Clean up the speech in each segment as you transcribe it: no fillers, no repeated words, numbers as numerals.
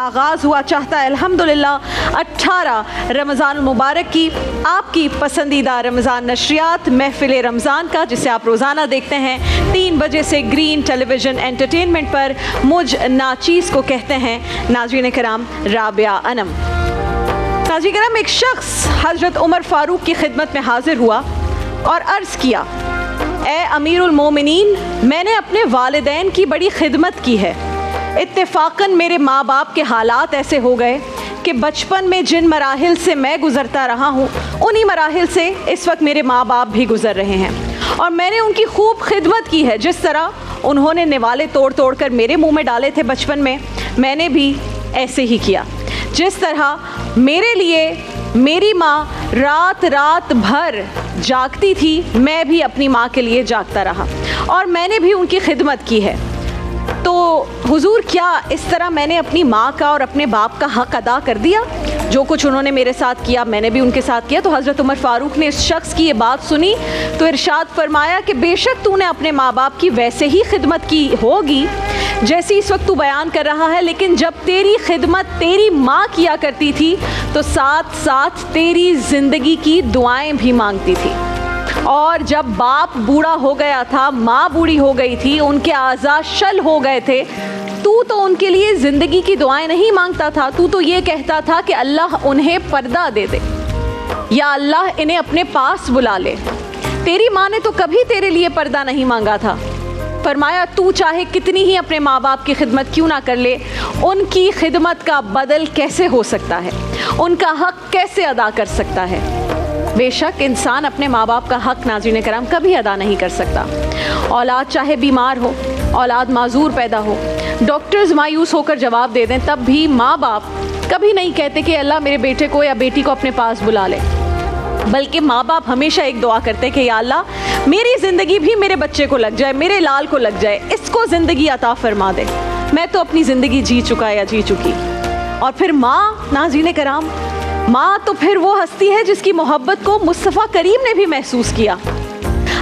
आगाज़ हुआ चाहता है अल्हम्दुलिल्लाह 18 रमज़ान मुबारक की आपकी पसंदीदा रमज़ान नशरियात महफिल रमज़ान का, जिसे आप रोज़ाना देखते हैं 3 बजे से ग्रीन टेलीविज़न एंटरटेनमेंट पर। मुझ नाचीज़ को कहते हैं नाज़रीन कराम राबिया अनम। नाज़रीन कराम, एक शख्स हज़रत उमर फ़ारूक की खिदमत में हाज़िर हुआ और अर्ज़ किया, ए अमीरुल मोमिनीन, मैंने अपने वालिदैन की बड़ी खिदमत की है। इत्तेफ़ाक़न मेरे माँ बाप के हालात ऐसे हो गए कि बचपन में जिन मराहिल से मैं गुज़रता रहा हूँ उन्हीं मराहिल से इस वक्त मेरे माँ बाप भी गुज़र रहे हैं, और मैंने उनकी खूब खिदमत की है। जिस तरह उन्होंने निवाले तोड़ तोड़ कर मेरे मुँह में डाले थे बचपन में, मैंने भी ऐसे ही किया। जिस तरह मेरे लिए मेरी माँ रात रात भर जागती थी, मैं भी अपनी माँ के लिए जागता रहा और मैंने भी उनकी खिदमत की है। तो हुजूर, क्या इस तरह मैंने अपनी माँ का और अपने बाप का हक़ अदा कर दिया? जो कुछ उन्होंने मेरे साथ किया मैंने भी उनके साथ किया। तो हज़रत उमर फ़ारूक ने इस शख्स की ये बात सुनी तो इरशाद फरमाया कि बेशक तूने अपने माँ बाप की वैसे ही खिदमत की होगी जैसी इस वक्त तू बयान कर रहा है, लेकिन जब तेरी खिदमत तेरी माँ किया करती थी तो साथ साथ तेरी ज़िंदगी की दुआएं भी मांगती थी, और जब बाप बूढ़ा हो गया था, माँ बूढ़ी हो गई थी, उनके आज़ा शल हो गए थे, तू तो उनके लिए ज़िंदगी की दुआएं नहीं मांगता था। तू तो ये कहता था कि अल्लाह उन्हें पर्दा दे दे या अल्लाह इन्हें अपने पास बुला ले। तेरी माँ ने तो कभी तेरे लिए पर्दा नहीं मांगा था। फरमाया, तू चाहे कितनी ही अपने माँ बाप की खिदमत क्यों ना कर ले, उनकी खिदमत का बदल कैसे हो सकता है, उनका हक़ कैसे अदा कर सकता है। बेशक इंसान अपने माँ बाप का हक़ नाज़रीन कराम कभी अदा नहीं कर सकता। औलाद चाहे बीमार हो, औलाद माजूर पैदा हो, डॉक्टर्स मायूस होकर जवाब दे दें, तब भी माँ बाप कभी नहीं कहते कि अल्लाह मेरे बेटे को या बेटी को अपने पास बुला ले, बल्कि माँ बाप हमेशा एक दुआ करते कि या अल्लाह मेरी ज़िंदगी भी मेरे बच्चे को लग जाए, मेरे लाल को लग जाए, इसको ज़िंदगी अता फरमा दे, मैं तो अपनी ज़िंदगी जी चुका या जी चुकी। और फिर माँ नाज़रीन कराम, माँ तो फिर वो हस्ती है जिसकी मोहब्बत को मुस्तफ़ा करीम ने भी महसूस किया।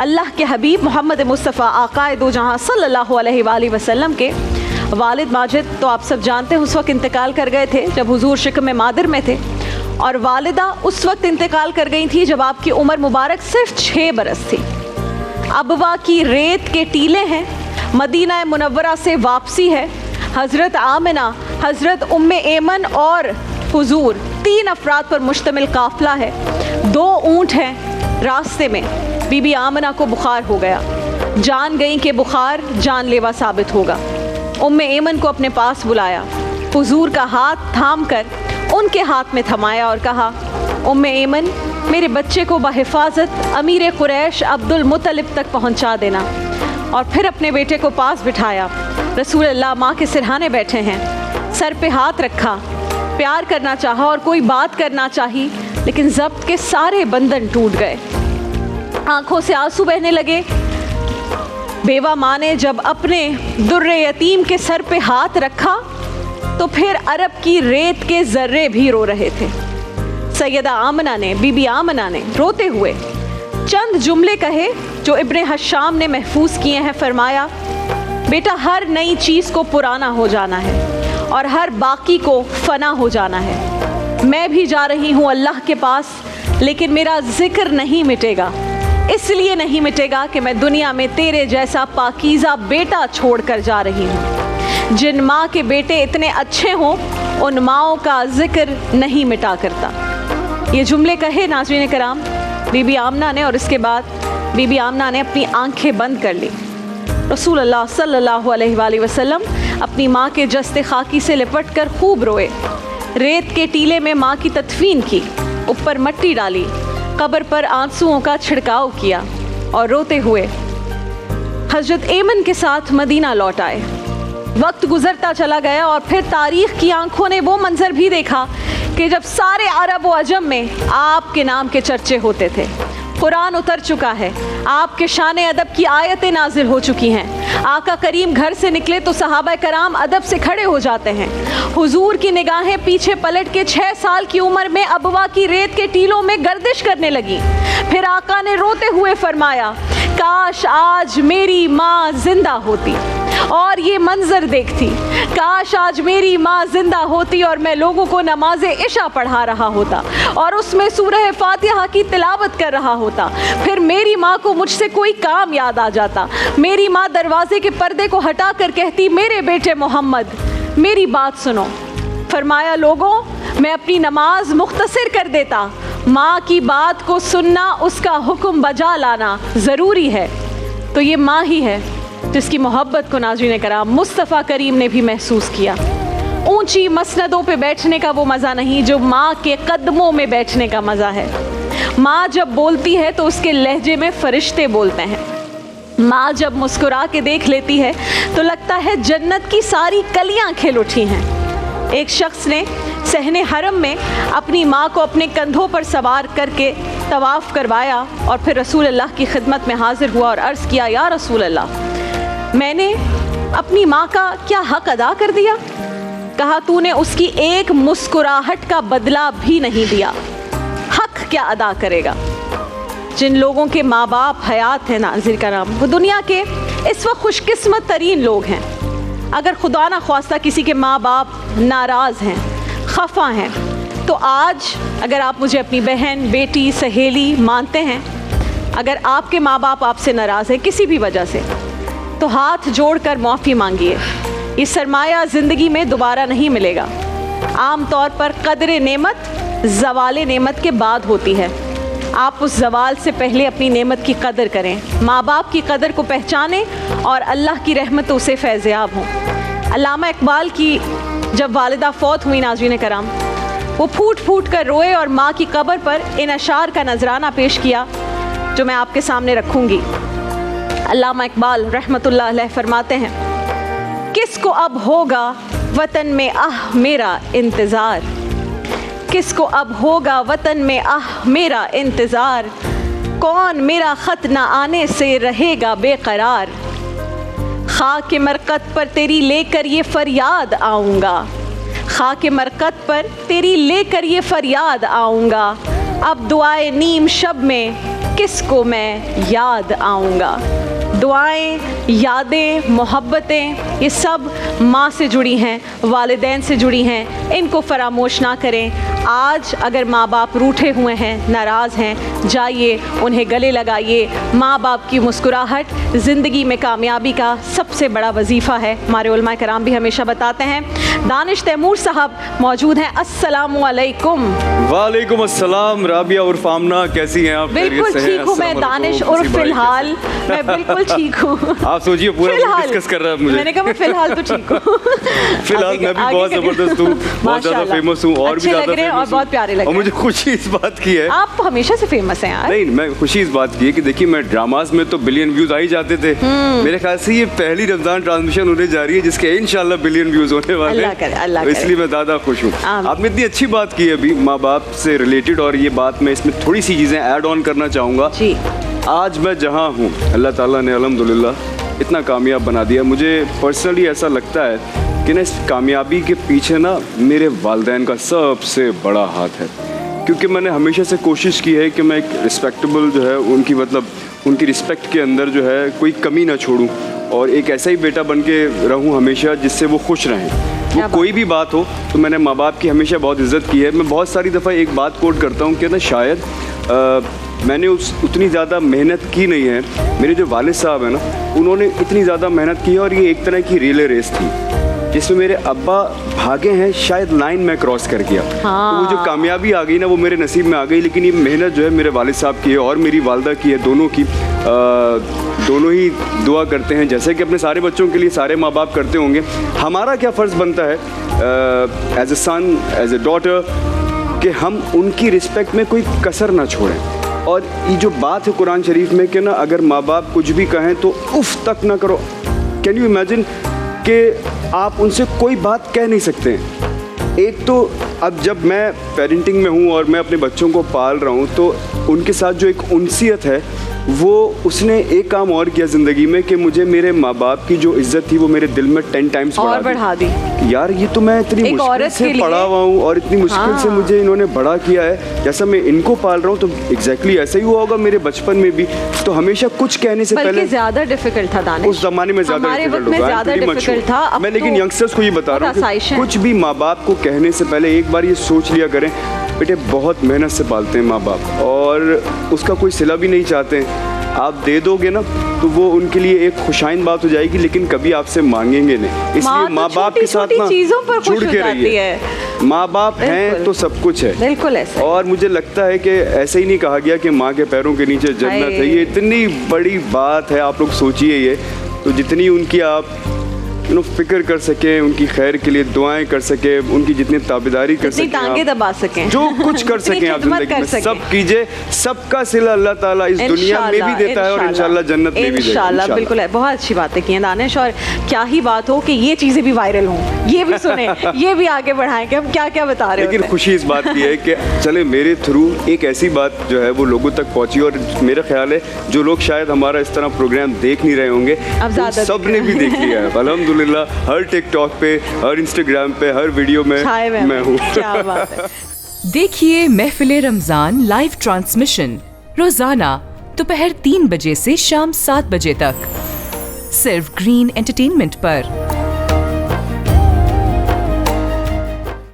अल्लाह के हबीब मोहम्मद मुस्तफ़ा आक़ाए दो जहाँ सल्लल्लाहु अलैहि वसल्लम के वालिद माजिद तो आप सब जानते हैं उस वक्त इंतकाल कर गए थे जब हुजूर शिकम मादर में थे, और वालिदा उस वक्त इंतकाल कर गई थी जब आपकी उम्र मुबारक सिर्फ 6 बरस थी। अबवा की रेत के टीले हैं, मदीना मुनव्वरा से वापसी है, हज़रत आमिना, हज़रत उम्मे ऐमन और हुजूर 3 अफराद पर मुश्तमिल काफ़िला है। 2 ऊँट हैं रास्ते में। बीबी आमिना को बुखार हो गया, जान गई कि बुखार जानलेवा साबित होगा। उम्मे ऐमन को अपने पास बुलाया, हुजूर का हाथ थाम कर उनके हाथ में थमाया और कहा, उम्मे ऐमन, मेरे बच्चे को बहिफाजत अमीर कुरैश अब्दुल मुत्तलिब तक पहुंचा देना। और फिर अपने बेटे को पास बिठाया। रसूल अल्लाह माँ के सिरहाने बैठे हैं, सर पे हाथ रखा, प्यार करना चाहा और कोई बात करना चाही, लेकिन ज़ब्त के सारे बंधन टूट गए, आंखों से आंसू बहने लगे। बेवा माँ ने जब अपने दुर्रे यतीम के सर पे हाथ रखा तो फिर अरब की रेत के ज़र्रे भी रो रहे थे। सैयदा आमना ने, बीबी आमना ने रोते हुए चंद जुमले कहे जो इब्ने हशाम ने महफूज किए हैं। फरमाया, बेटा, हर नई चीज़ को पुराना हो जाना है और हर बाकी को फना हो जाना है। मैं भी जा रही हूँ अल्लाह के पास, लेकिन मेरा जिक्र नहीं मिटेगा। इसलिए नहीं मिटेगा कि मैं दुनिया में तेरे जैसा पाकीज़ा बेटा छोड़ कर जा रही हूँ। जिन माँ के बेटे इतने अच्छे हों उन माँओं का जिक्र नहीं मिटा करता। ये जुमले कहे नाज़रीन कराम बीबी आमना ने, और इसके बाद बीबी आमना ने अपनी आंखें बंद कर ली। रसूल अल्लाह सल्लल्लाहु अलैहि वसल्लम अपनी माँ के जस्ते खाकी से लिपट कर खूब रोए। रेत के टीले में माँ की तदफीन की, ऊपर मट्टी डाली, कब्र पर आंसुओं का छिड़काव किया और रोते हुए हज़रत ऐमन के साथ मदीना लौट आए। वक्त गुजरता चला गया और फिर तारीख़ की आंखों ने वो मंजर भी देखा कि जब सारे अरब व अजम में आपके नाम के चर्चे होते थे। कुरान उतर चुका है, आपके शान अदब की आयतें नाजिल हो चुकी हैं। आका करीम घर से निकले तो सहाबा कराम अदब से खड़े हो जाते हैं। हुजूर की निगाहें पीछे पलट के 6 साल की उम्र में अबवा की रेत के टीलों में गर्दिश करने लगी। फिर आका ने रोते हुए फरमाया, काश आज मेरी माँ जिंदा होती اور یہ منظر دیکھتی, کاش آج میری ماں زندہ ہوتی اور میں لوگوں کو نماز عشاء پڑھا رہا ہوتا اور اس میں سورہ فاتحہ کی تلاوت کر رہا ہوتا. پھر میری ماں کو مجھ سے کوئی کام یاد آ جاتا. میری ماں دروازے کے پردے کو ہٹا کر کہتی, میرے بیٹے محمد میری بات سنو. فرمایا, لوگوں میں اپنی نماز مختصر کر دیتا. ماں کی بات کو سننا, اس کا حکم بجا لانا ضروری ہے. تو یہ ماں ہی ہے جس کی محبت کو ناظرین کرام مصطفیٰ کریم نے بھی محسوس کیا. اونچی مسندوں پہ بیٹھنے کا وہ مزہ نہیں جو ماں کے قدموں میں بیٹھنے کا مزہ ہے. ماں جب بولتی ہے تو اس کے لہجے میں فرشتے بولتے ہیں. ماں جب مسکرا کے دیکھ لیتی ہے تو لگتا ہے جنت کی ساری کلیاں کھل اٹھی ہیں. ایک شخص نے صحن حرم میں اپنی ماں کو اپنے کندھوں پر سوار کر کے طواف کروایا اور پھر رسول اللہ کی خدمت میں حاضر ہوا اور عرض کیا, یا رسول اللہ, میں نے اپنی ماں کا کیا حق ادا کر دیا؟ کہا, تو نے اس کی ایک مسکراہٹ کا بدلہ بھی نہیں دیا. حق کیا ادا کرے گا؟ جن لوگوں کے ماں باپ حیات ہیں ناظرین کرام, وہ دنیا کے اس وقت خوش قسمت ترین لوگ ہیں. اگر خدا نہ خواستہ کسی کے ماں باپ ناراض ہیں, خفا ہیں, تو آج اگر آپ مجھے اپنی بہن, بیٹی, سہیلی مانتے ہیں, اگر آپ کے ماں باپ آپ سے ناراض ہیں کسی بھی وجہ سے, تو ہاتھ جوڑ کر معافی مانگیے. یہ سرمایہ زندگی میں دوبارہ نہیں ملے گا. عام طور پر قدر نعمت زوال نعمت کے بعد ہوتی ہے. آپ اس زوال سے پہلے اپنی نعمت کی قدر کریں, ماں باپ کی قدر کو پہچانیں اور اللہ کی رحمتوں سے فیضیاب ہوں. علامہ اقبال کی جب والدہ فوت ہوئی ناظرین کرام, وہ پھوٹ پھوٹ کر روئے اور ماں کی قبر پر ان اشعار کا نذرانہ پیش کیا جو میں آپ کے سامنے رکھوں گی. علامہ اقبال رحمۃ اللہ علیہ فرماتے ہیں, کس کو اب ہوگا وطن میں میرا انتظار, کس کو اب ہوگا وطن میں میرا انتظار, کون میرا خط نہ آنے سے رہے گا بے قرار. خاک مرقد پر تیری لے کر یہ فریاد آؤں گا, خاک مرقد پر تیری لے کر یہ فریاد آؤں گا. اب دعائے نیم شب میں کس کو میں یاد آؤں گا. دعائیں, یادیں, محبتیں, یہ سب ماں سے جڑی ہیں, والدین سے جڑی ہیں. ان کو فراموش نہ کریں. آج اگر ماں باپ روٹھے ہوئے ہیں, ناراض ہیں, جائیے انہیں گلے لگائیے. ماں باپ کی مسکراہٹ زندگی میں کامیابی کا سب سے بڑا وظیفہ ہے. ہمارے علماء کرام بھی ہمیشہ بتاتے ہیں. دانش تیمور صاحب موجود ہیں. السلام علیکم. وعلیکم السلام. رابعہ عرف آمنہ, کیسی ہیں آپ؟ بالکل ٹھیک ہوں میں دانش عرف فی الحال, میں بالکل ٹھیک ہوں. آپ سوچیے پورا ڈسکس کر رہا ہے مجھے. میں نے کہا میں فی الحال تو ٹھیک ہوں. فی الحال میں بھی بہت زبردست ہوں, بہت زیادہ فیمس ہوں, اور بھی زیادہ اور بہت پیارے لگ رہے ہیں. اور مجھے خوشی اس بات کی ہے, آپ ہمیشہ سے فیمس ہیں یار. نہیں, میں خوشی اس بات کی ہے کہ دیکھیے میں ڈراماز میں تو بلین ویوز آ ہی جاتے تھے. میرے خیال سے یہ پہلی رمضان ٹرانسمیشن ہونے جا رہی ہے جس کے انشاءاللہ بلین ویوز ہونے والے ہیں, اس لیے میں زیادہ خوش ہوں. آپ نے اتنی اچھی بات کی ہے ابھی ماں باپ سے ریلیٹڈ, اور یہ بات میں اس میں تھوڑی سی چیزیں ایڈ آن کرنا چاہوں گا. آج میں جہاں ہوں اللہ تعالیٰ نے الحمدللہ اتنا کامیاب بنا دیا. مجھے پرسنلی ایسا لگتا ہے کہ نا اس کامیابی کے پیچھے نا میرے والدین کا سب سے بڑا ہاتھ ہے, کیونکہ میں نے ہمیشہ سے کوشش کی ہے کہ میں ایک رسپیکٹیبل جو ہے ان کی مطلب ان کی رسپیکٹ کے اندر جو ہے کوئی کمی نہ چھوڑوں, اور ایک ایسا ہی بیٹا بن کے رہوں ہمیشہ جس سے وہ خوش رہیں. وہ کوئی بھی بات ہو تو میں نے ماں باپ کی ہمیشہ بہت عزت کی ہے. میں بہت ساری دفعہ ایک بات کوٹ کرتا ہوں کہ نا شاید میں نے اتنی زیادہ محنت کی نہیں ہے. میرے جو والد صاحب ہیں نا انہوں نے اتنی زیادہ محنت کی ہے, اور یہ ایک طرح کی ریلے ریس تھی جس میں میرے ابا بھاگے ہیں, شاید لائن میں کراس کر گیا. وہ جو کامیابی آ گئی نا وہ میرے نصیب میں آ گئی, لیکن یہ محنت جو ہے میرے والد صاحب کی ہے اور میری والدہ کی ہے, دونوں کی. دونوں ہی دعا کرتے ہیں جیسے کہ اپنے سارے بچوں کے لیے سارے ماں باپ کرتے ہوں گے. ہمارا کیا فرض بنتا ہے as a son, as a daughter, کہ ہم ان کی رسپیکٹ میں کوئی کسر نہ چھوڑیں. اور یہ جو بات ہے قرآن شریف میں کہ نا اگر ماں باپ کچھ بھی کہیں تو اف تک نہ کرو. کین یو امیجن کہ آپ ان سے کوئی بات کہہ نہیں سکتے. ایک تو اب جب میں پیرنٹنگ میں ہوں اور میں اپنے بچوں کو پال رہا ہوں تو ان کے ساتھ جو ایک انسیت ہے वो उसने एक काम और किया ज़िंदगी में कि मुझे मेरे माँ बाप की जो इज्जत थी वो मेरे दिल में 10 टाइम्स और बढ़ा दी। यार ये तो मैं इतनी मुश्किल से पढ़ा हुआ हूँ और इतनी मुश्किल से मुझे इन्होंने बड़ा किया है, जैसा मैं इनको पाल रहा हूँ तो एग्जैक्टली ऐसा ही हुआ होगा मेरे बचपन में भी। तो हमेशा कुछ कहने से पहले ज्यादा डिफिकल्ट था दानिश, उस जमाने में ज्यादा डिफिकल्ट था। मैं लेकिन यंगस्टर्स को ये बता रहा हूँ कुछ भी माँ बाप को कहने से पहले एक बार ये सोच लिया करें, बेटे बहुत मेहनत से पालते हैं माँ बाप और उसका कोई सिला भी नहीं चाहते हैं, आप दे दोगे ना तो वो उनके लिए एक खुशाइन बात हो जाएगी, लेकिन कभी आपसे मांगेंगे नहीं। इसलिए माँ बाप के साथ ना जुड़ के रहिए, माँ बाप हैं तो सब कुछ है। बिल्कुल ऐसा। और मुझे लगता है कि ऐसे ही नहीं कहा गया कि माँ के पैरों के नीचे जन्नत है, ये इतनी बड़ी बात है। आप लोग सोचिए ये, तो जितनी उनकी आप फिक्र कर सके, उनकी खैर के लिए दुआएं कर सके, उनकी जितनी ताबेदारी कर सके, टांगे दबा सकें, जो कुछ कर सकें आप जिंदगी में सब कीजिए। सबका सिला अल्लाह ताला इस दुनिया में भी देता है और इंशाल्लाह जन्नत में भी देगा। इंशाल्लाह बिल्कुल है। बहुत अच्छी बातें की हैं दानिश, और क्या ही बात हो कि ये चीजें भी वायरल हों, ये भी सुने, ये भी आगे बढ़ाएं कि हम क्या क्या बता रहे हैं। लेकिन खुशी इस बात की है कि चले मेरे थ्रू एक ऐसी बात जो है वो लोगों तक पहुंची, और मेरा ख्याल है जो लोग शायद हमारा इस तरह प्रोग्राम देख नहीं रहे होंगे सब ने भी देख लिया है अल्हम्दुलिल्लाह। हर टिकटॉक पे, हर इंस्टाग्राम पे, हर वीडियो में मैं हूँ। क्या बात है। देखिए महफिले रमजान लाइव ट्रांसमिशन रोजाना दोपहर 3 बजे से शाम 7 बजे तक सिर्फ ग्रीन एंटरटेनमेंट पर।